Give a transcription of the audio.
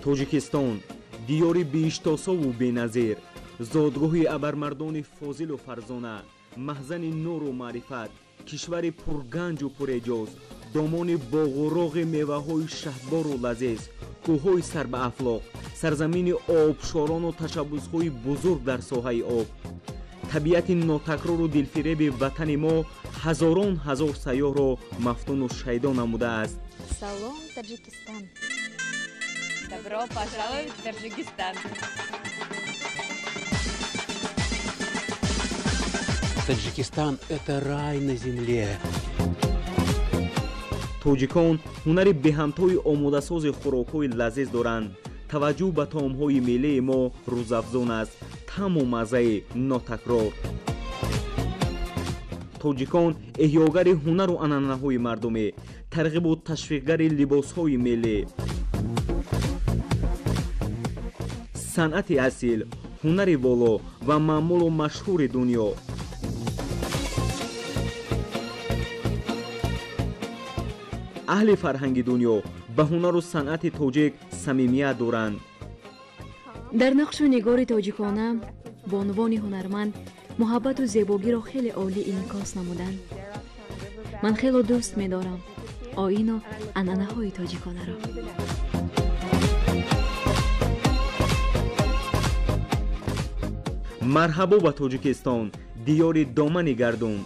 Тоҷикистон диёри бииштосову беназир, зодгоҳи абармардони фозилу фарзона, маҳзани нуру маърифат, кишвари пурганҷу пуреҷоз, домони боғуроғи меваҳои шаҳдбору лазиз, кӯҳҳои сарбаафлоқ, сарзамини обшорону ташаббусҳои бузург дар соҳаи об. табиати нотакрору дилфиреби ватани мо ҳазорон ҳазор сайёҳро мафтуну шайдо намудааст. Салом, Тоҷикистон. Добро пожаловать в Тоҷикистон. Таджикистан – это рай на земле. тоҷикон ҳунари беҳамтои омодасози хӯрокҳои лазиз доранд. таваҷҷӯҳ ба таомҳои миллии мо рӯзафзон аст, таъму маззаи нотакрор. тоҷикон эҳёгари ҳунару анъанаҳои мардумӣ, тарғибу ташвиқгари либосҳои миллӣ, санъати асил, ҳунари воло ва маъмулу машҳури дунё. аҳли фарҳанги дунё ба ҳунару санъати тоҷик самимият доранд. дар нақшу нигори тоҷикона бонувони ҳунарманд муҳаббату зебогиро хеле олӣ инъикос намуданд. ман хеле дӯст медорам оину анъанаҳои тоҷиконаро. марҳабо ба Тоҷикистон, диёри домани гардун.